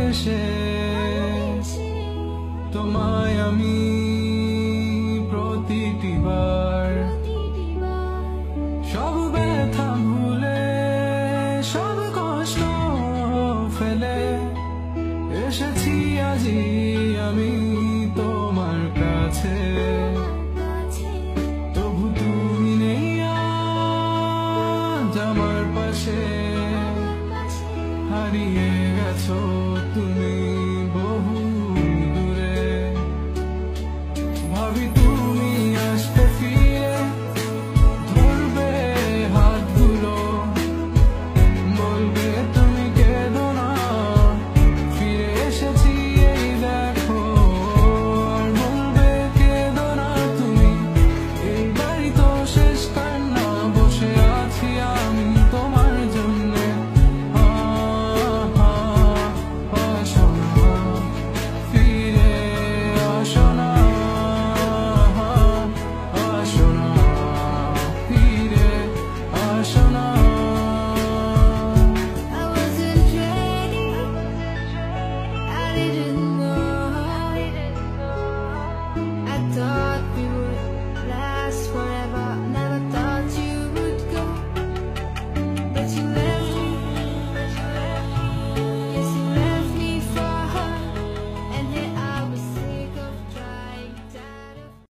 এসে তোমায় আমি প্রতিটি বার সব ব্যথা ভুলে সব কষ্ট ফেলে এসেছি আজি আমি তোমার কাছে। তবু তুমি নেই আজ আমার পাশে, হারিয়ে গেছো তুমি বহু দূরে। ভাবি তুমি আসতে ফিরে ধরবে হাতগুলো, বলবে তুমি কেঁদো না, ফিরে এসেছি এই দেখো। আর বলবে কেঁদো না তুমি, এইবারই তো শেষ কান্না, বসে আছি আমি তোমার জন্যে। I wasn't ready, I didn't